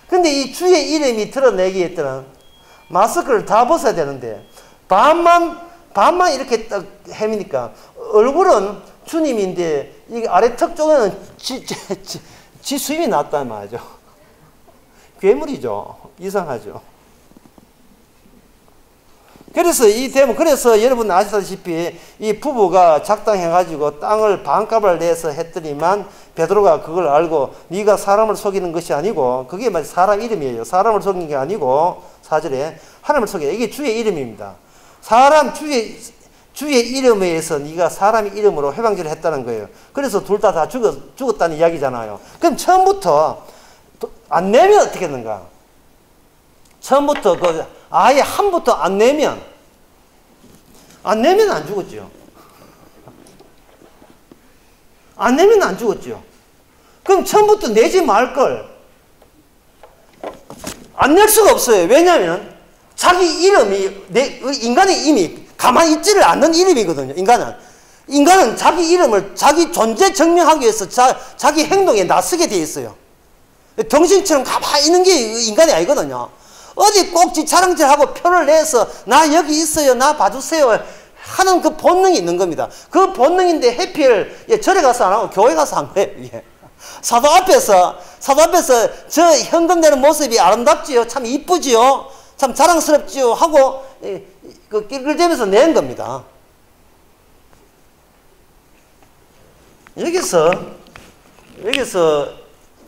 근데 이 주의 이름이 드러내기 위해서는 마스크를 다 벗어야 되는데 반만 이렇게 딱 헤미니까 얼굴은 주님인데 이 아래 턱 쪽에는 지 수임이 났단 말이죠. 괴물이죠. 이상하죠. 그래서 여러분 아시다시피 이 부부가 작당해가지고 땅을 반값을 내서 했더니만 베드로가 그걸 알고 네가 사람을 속이는 것이 아니고 그게 사람 이름이에요. 사람을 속이는 게 아니고 4절에 하나님을 속여. 이게 주의 이름입니다. 주의 이름에 의해서 네가 사람의 이름으로 회방절을 했다는 거예요. 그래서 둘 다 죽었다는 이야기잖아요. 그럼 처음부터 안 내면 어떻게 하는가? 처음부터 아예 한부터 안 내면 안 죽었죠. 안 내면 안 죽었죠. 그럼 처음부터 내지 말걸. 안 낼 수가 없어요. 왜냐하면 자기 이름이 인간의 이름이 가만히 있지를 않는 이름이거든요. 인간은 자기 이름을 자기 존재 증명하기 위해서 자기 행동에 나서게 돼 있어요. 정신처럼 가만히 있는 게 인간이 아니거든요. 어디 꼭 지 자랑질하고 표를 내서 나 여기 있어요, 나 봐주세요 하는 그 본능이 있는 겁니다. 그 본능인데 해필 절에 가서 안 하고 교회 가서 한 거예요. 사도 앞에서 저 현금 내는 모습이 아름답지요, 참 이쁘지요, 참 자랑스럽지요 하고 그 낄낄대면서 낸 겁니다. 여기서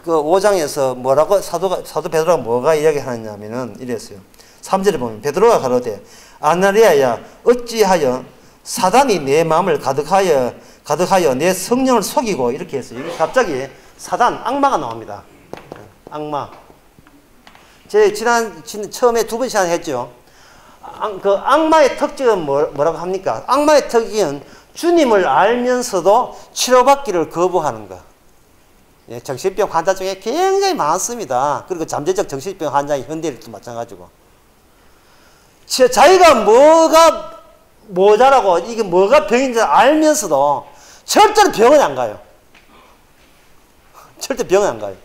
그 5장에서 뭐라고 사도 베드로가 뭐가 이야기하느냐면은 이랬어요. 3절에 보면 베드로가 가로되 아나니아야 어찌하여 사단이 내 마음을 가득하여 내 성령을 속이고 이렇게 했어요. 여기 갑자기 사단 악마가 나옵니다. 악마. 제 처음에 두 번 시간에 했죠. 그 악마의 특징은 뭐라고 합니까? 악마의 특징은 주님을 알면서도 치료받기를 거부하는 것. 정신병 환자 중에 굉장히 많습니다. 그리고 잠재적 정신병 환자의 현대인도 마찬가지고. 자기가 뭐가 모자라고 이게 뭐가 병인지 알면서도 절대로 병은 안 가요. 절대 병은 안 가요.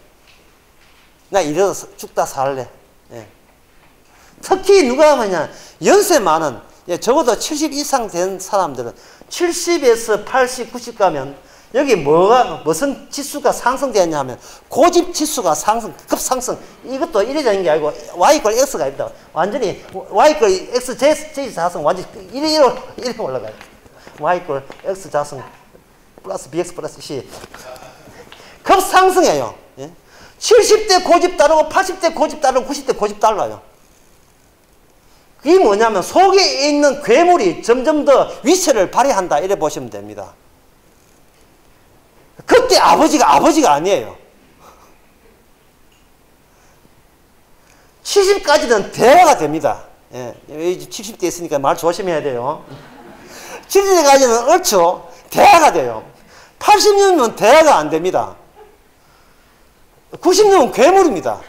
나 이래서 죽다 살래. 특히 누가 하느냐, 연세 많은, 적어도 70 이상 된 사람들은 70에서 80, 90 가면 여기 무슨 지수가 상승되었냐 하면 고집 지수가 급상승. 이것도 이래저는 게 아니고 y = x가 아닙니다. 완전히 y = x j 자승 완전히 이래 올라가요. y = x 자승 플러스 bx 플러스 c. 급상승해요. 70대 고집 따르고 80대 고집 따르고 90대 고집 달라요. 그게 뭐냐면 속에 있는 괴물이 점점 더 위세를 발휘한다 이래 보시면 됩니다. 그때 아버지가 아니에요. 70까지는 대화가 됩니다. 70대 있으니까 말 조심해야 돼요. 70대까지는 얼추 대화가 돼요. 80년은 대화가 안 됩니다. 90년은 괴물입니다.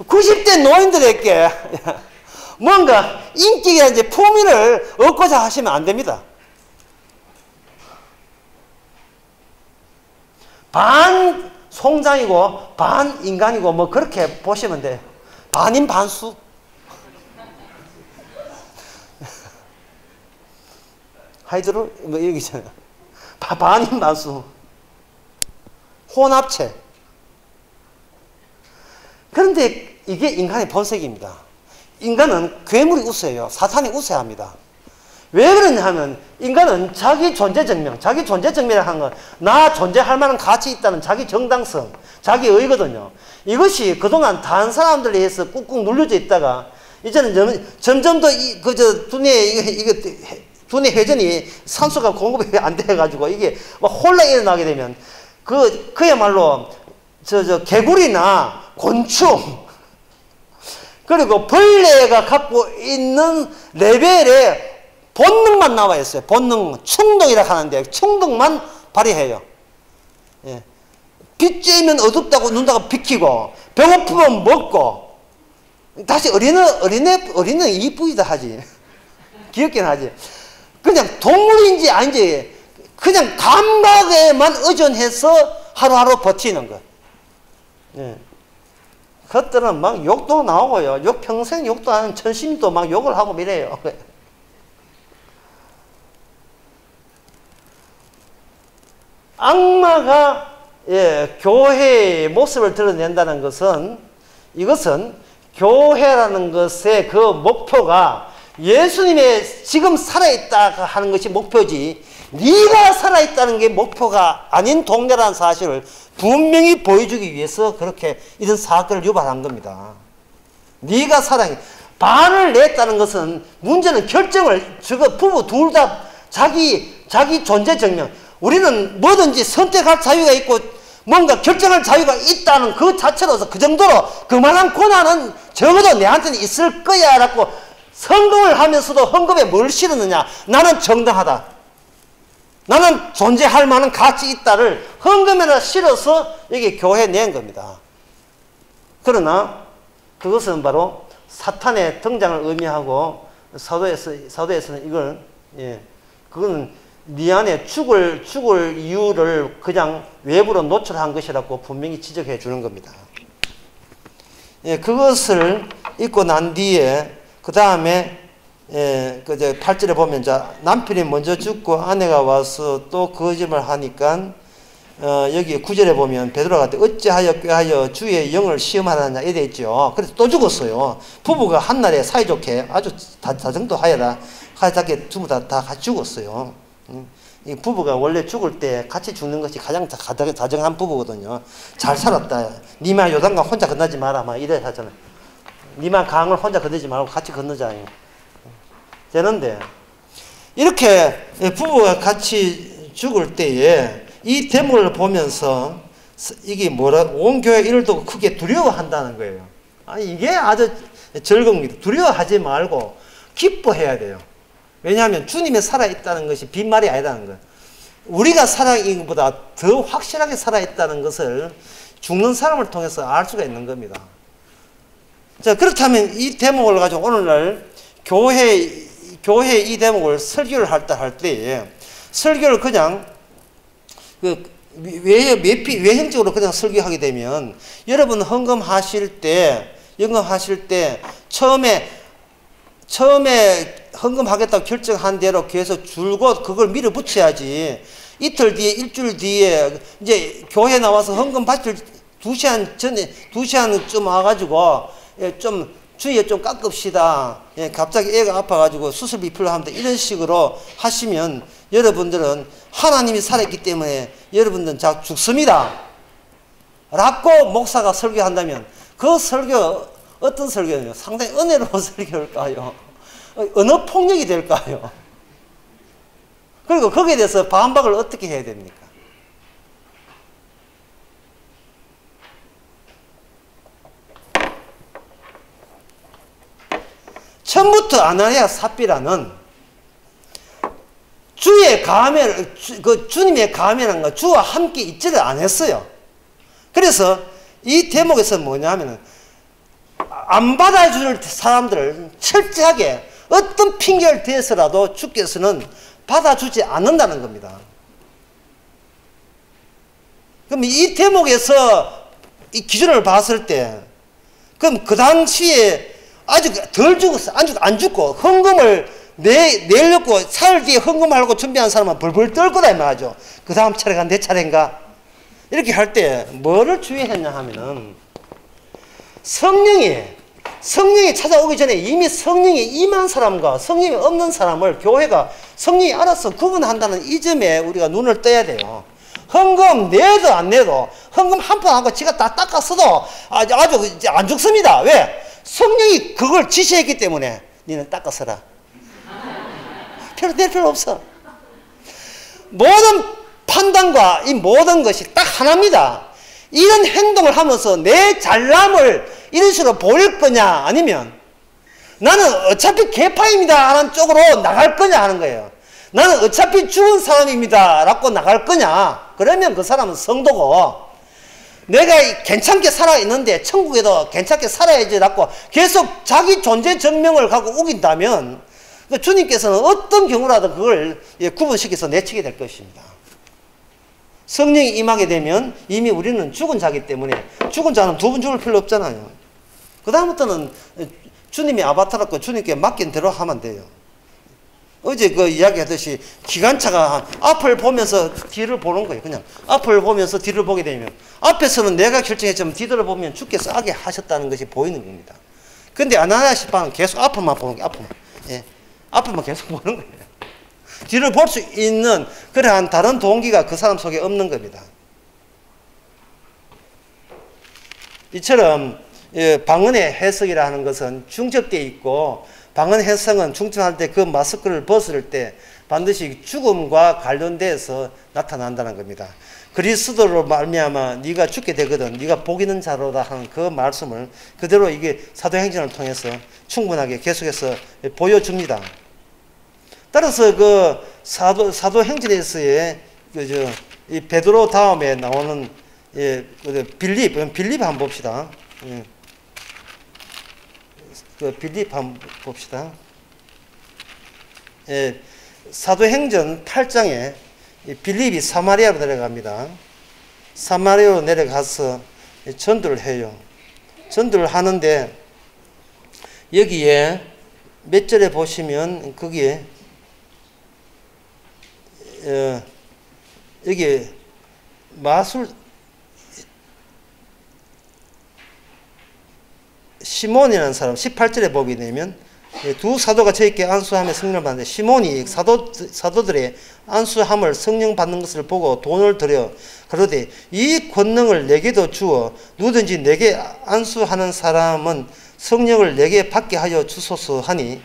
90대 노인들에게 뭔가 인기라든지 품위를 얻고자 하시면 안 됩니다. 반 송장이고 반 인간이고 뭐 그렇게 보시면 돼요. 반인 반수. 하이드로 뭐 여기잖아요. 반인 반수. 혼합체. 그런데 이게 인간의 본색입니다. 인간은 괴물이 우세요. 사탄이 우세합니다. 왜 그러냐 하면 인간은 자기 존재 증명, 자기 존재 증명을 하는 건 나 존재할 만한 가치 있다는 자기 정당성, 자기 의거든요. 이것이 그동안 다른 사람들에 의해서 꾹꾹 눌려져 있다가 이제는 점점 더 두뇌 회전이 산소가 공급이 안 돼가지고 이게 막 혼란이 일어나게 되면 그야말로 개구리나 곤충 그리고 벌레가 갖고 있는 레벨의 본능만 나와 있어요. 본능, 충동이라고 하는데 충동만 발휘해요. 예. 빛 쬐면 어둡다고 눈다가 비키고 배고프면 먹고 다시 어린애 이쁘이다 하지. 귀엽긴 하지. 그냥 동물인지 아닌지 그냥 감각에만 의존해서 하루하루 버티는 것. 예. 그것들은 막 욕도 나오고요. 평생 욕도 하는 천심도 막 욕을 하고 이래요. 악마가 교회의 모습을 드러낸다는 것은 이것은 교회라는 것의 그 목표가 예수님의 지금 살아있다 하는 것이 목표지 네가 살아있다는 게 목표가 아닌 동네라는 사실을 분명히 보여주기 위해서 그렇게 이런 사건을 유발한 겁니다. 네가 살아있 반을 냈다는 것은 문제는 결정을 부부 둘 다 자기 존재 증명 우리는 뭐든지 선택할 자유가 있고 뭔가 결정할 자유가 있다는 그 자체로서 그 정도로 그만한 권한은 적어도 내한테는 있을 거야 라고 성금을 하면서도 헌금에 뭘 실었느냐 나는 정당하다 나는 존재할 만한 가치 있다를 헌금에다 실어서 이게 교회에 낸 겁니다. 그러나 그것은 바로 사탄의 등장을 의미하고 사도에서는 이걸 그거는 네 안에 죽을 이유를 그냥 외부로 노출한 것이라고 분명히 지적해 주는 겁니다. 그것을 읽고 난 뒤에 그 다음에 8절에 보면 남편이 먼저 죽고 아내가 와서 또 거짓말 하니까 여기 9절에 보면 베드로가 어찌하여 꾀하여 주의 영을 시험하느냐 이래 있죠. 그래서 또 죽었어요. 부부가 한날에 사이좋게 아주 다정도 하여라 하자게 전부 다 같이 죽었어요. 이 부부가 원래 죽을 때 같이 죽는 것이 가장 다정한 부부거든요. 잘 살았다. 니마 요단강 혼자 건너지 마라 막 이래 하잖아요. 니마 강을 혼자 건너지 말고 같이 건너자 되는데 이렇게 부부가 같이 죽을 때에 이 대목을 보면서 이게 온 교회 이를 두고 크게 두려워한다는 거예요. 아니 이게 아주 즐거웁니다. 두려워하지 말고 기뻐해야 돼요. 왜냐하면 주님이 살아있다는 것이 빈말이 아니라는 거예요. 우리가 살아있는 것보다 더 확실하게 살아있다는 것을 죽는 사람을 통해서 알 수가 있는 겁니다. 자, 그렇다면 이 대목을 가지고 오늘날 교회 이 대목을 설교를 할 때 설교를 그냥 외형적으로 그냥 설교하게 되면 여러분 헌금하실 때 처음에 헌금하겠다고 결정한 대로 계속 줄곧 그걸 밀어붙여야지. 이틀 뒤에 일주일 뒤에 이제 교회 나와서 헌금 받을 2시간쯤 와가지고 좀 주위에 좀 깎읍시다. 갑자기 애가 아파가지고 수술비 필요합니다. 이런 식으로 하시면 여러분들은 하나님이 살아있기 때문에 여러분들은 자 죽습니다. 라고 목사가 설교한다면 그 설교 어떤 설교예요? 상당히 은혜로운 설교일까요? 언어 폭력이 될까요? 그리고 거기에 대해서 반박을 어떻게 해야 됩니까? 처음부터 아나니아 삽비라는 주님의 가면한 거 주와 함께 있지를 않았어요. 그래서 이 대목에서 뭐냐 하면은 안 받아줄 사람들을 철저하게 어떤 핑계를 대서라도 주께서는 받아주지 않는다는 겁니다. 그럼 이 대목에서 이 기준을 봤을 때 그럼 그 당시에 아직 덜 죽었어. 안 죽고 헌금을 내려고 사흘 뒤에 헌금하려고 준비한 사람은 벌벌 떨 거다 이 말이죠. 그 다음 차례가 내 차례인가? 이렇게 할 때 뭐를 주의했냐 하면은 성령이 성령이 찾아오기 전에 이미 성령이 임한 사람과 성령이 없는 사람을 교회가 성령이 알아서 구분한다는 이 점에 우리가 눈을 떠야 돼요. 헌금 내도 안 내도 헌금 한 푼 하고 지가 다 닦았어도 아주 안 죽습니다. 왜? 성령이 그걸 지시했기 때문에 니는 닦아서라. 낼 필요 없어. 모든 판단과 이 모든 것이 딱 하나입니다. 이런 행동을 하면서 내 잘남을 이런 식으로 보일 거냐 아니면 나는 어차피 개파입니다 하는 쪽으로 나갈 거냐 하는 거예요. 나는 어차피 죽은 사람입니다 라고 나갈 거냐. 그러면 그 사람은 성도고, 내가 괜찮게 살아있는데 천국에도 괜찮게 살아야지 라고 계속 자기 존재 증명을 갖고 우긴다면 주님께서는 어떤 경우라도 그걸 구분시켜서 내치게 될 것입니다. 성령이 임하게 되면 이미 우리는 죽은 자기 때문에 죽은 자는 두 번 죽을 필요 없잖아요. 그 다음부터는 주님이 아바타라고 주님께 맡긴 대로 하면 돼요. 어제 그 이야기하듯이 기관차가 앞을 보면서 뒤를 보는 거예요. 그냥 앞을 보면서 뒤를 보게 되면 앞에서는 내가 결정했지만 뒤돌아보면 주께서 하게 하셨다는 것이 보이는 겁니다. 근데 아나니아시바는 계속 앞을만 보는 거예요. 앞을만. 예. 앞을만 계속 보는 거예요. 뒤를 볼 수 있는 그러한 다른 동기가 그 사람 속에 없는 겁니다. 이처럼 방언의 해석이라는 것은 중첩되어 있고, 방언 해석은 중첩할 때 그 마스크를 벗을 때 반드시 죽음과 관련돼서 나타난다는 겁니다. 그리스도로 말미암아 네가 죽게 되거든 네가 복 있는 자로다 하는 그 말씀을 그대로 이게 사도행전을 통해서 충분하게 계속해서 보여줍니다. 따라서 그 사도행전에서의 이 베드로 다음에 나오는 빌립 한번 봅시다. 그 빌립 한번 봅시다. 사도행전 8장에 빌립이 사마리아로 내려갑니다. 사마리아로 내려가서 전도를 해요. 전도를 하는데 여기에 몇 절에 보시면 거기에 여기 마술 시몬이라는 사람 18절에 보게 되면 두 사도가 저에게 안수함에 성령을 받는데 시몬이 사도들의 안수함을 성령 받는 것을 보고 돈을 들여 그러되 이 권능을 내게도 주어 누구든지 내게 안수하는 사람은 성령을 내게 받게 하여 주소서 하니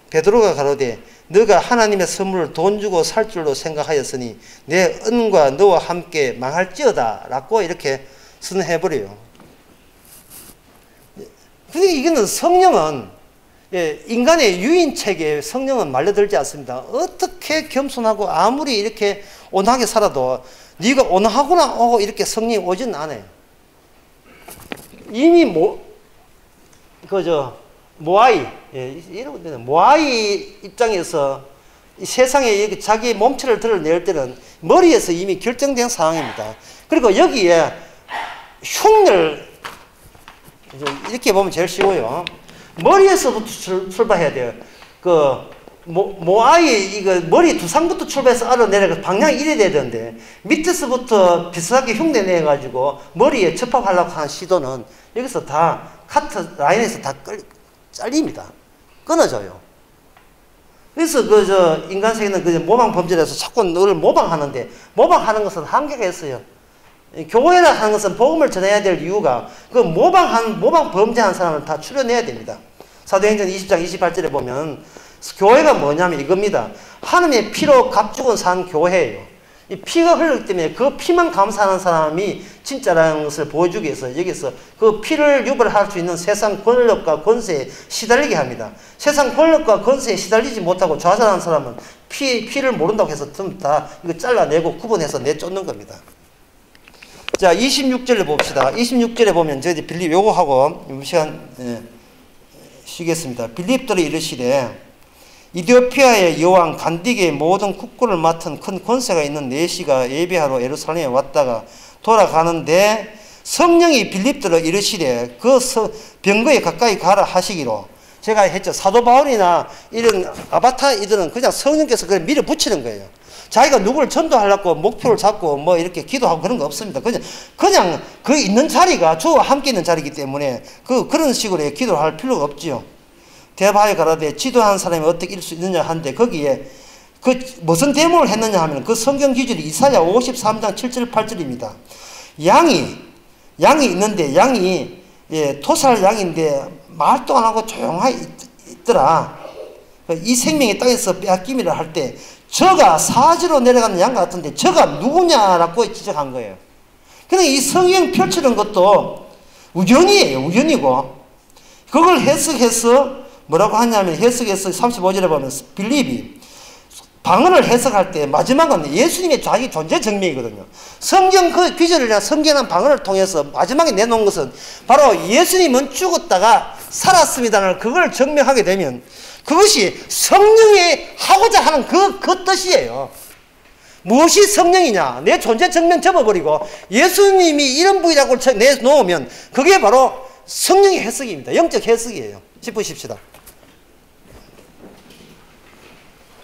베드로가 가로되 너가 하나님의 선물을 돈 주고 살 줄로 생각하였으니 내 은과 너와 함께 망할지어다 라고 이렇게 선언해버려요. 근데 이거는 성령은 인간의 유인책에 성령은 말려들지 않습니다. 어떻게 겸손하고 아무리 이렇게 온화하게 살아도 네가 온화하구나 하고 이렇게 성령이 오지는 않아요. 이미 모아이 모아이 입장에서 이 세상에 자기 몸체를 드러낼 때는 머리에서 이미 결정된 상황입니다. 그리고 여기에 흉을 이렇게 보면 제일 쉬워요. 머리에서부터 출발해야 돼요. 모아이 이거 머리 두상부터 출발해서 아래로 내려가 방향이 이래 돼야 되는데 밑에서부터 비슷하게 흉내 내 가지고 머리에 접합하려고 하는 시도는 여기서 다 카트 라인에서 다 잘립니다. 끊어져요. 그래서 인간 세계는 모방 범죄라서 자꾸 너를 모방하는데 모방하는 것은 한계가 있어요. 교회라 하는 것은 복음을 전해야 될 이유가 그 모방 범죄한 사람을 다 추려내야 됩니다. 사도행전 20장 28절에 보면 교회가 뭐냐면 이겁니다. 하나님의 피로 값주고 산 교회예요. 이 피가 흐르기 때문에 그 피만 감사하는 사람이 진짜라는 것을 보여주기 위해서 여기서 그 피를 유발할 수 있는 세상 권력과 권세에 시달리게 합니다. 세상 권력과 권세에 시달리지 못하고 좌절하는 사람은 피를 모른다고 해서 전부 다 이거 잘라내고 구분해서 내쫓는 겁니다. 자, 26절을 봅시다. 26절에 보면 저희 빌립 요거 하고 시간 쉬겠습니다. 빌립들이 이르시되 이디오피아의 여왕 간디게의 모든 국군을 맡은 큰 권세가 있는 네시가 예배하러 예루살렘에 왔다가 돌아가는데 성령이 빌립들을 이르시되 그 병거에 가까이 가라 하시기로. 제가 했죠. 사도 바울이나 이런 아바타 이들은 그냥 성령께서 그걸 밀어붙이는 거예요. 자기가 누구를 전도하려고 목표를 잡고 뭐 이렇게 기도하고 그런 거 없습니다. 그냥 그 있는 자리가 주와 함께 있는 자리이기 때문에 그런 식으로 기도를 할 필요가 없지요. 대바에 가라되 지도하는 사람이 어떻게 이룰 수 있느냐 하는데 거기에 그 무슨 대목을 했느냐 하면 그 성경 기준이 이사야 53장 7절 8절입니다. 양이 있는데 양이 토살 양인데 말도 안 하고 조용하게 있더라. 이 생명이 땅에서 빼앗김이라 할 때 저가 사지로 내려가는 양 같은데 저가 누구냐라고 지적한 거예요. 그러니까 이 성경 펼치는 것도 우연이에요. 우연이고 그걸 해석해서 뭐라고 하냐면 해석해서 35절에 보면 빌립이 방언을 해석할 때 마지막은 예수님의 자기 존재 증명이거든요. 성경 그 비전이나 성경한 방언을 통해서 마지막에 내놓은 것은 바로 예수님은 죽었다가 살았습니다를 그걸 증명하게 되면 그것이 성령이 하고자 하는 그 뜻이에요. 무엇이 성령이냐? 내 존재 증명 접어버리고 예수님이 이런 부위라고 내놓으면 그게 바로 성령의 해석입니다. 영적 해석이에요. 짚으십시다.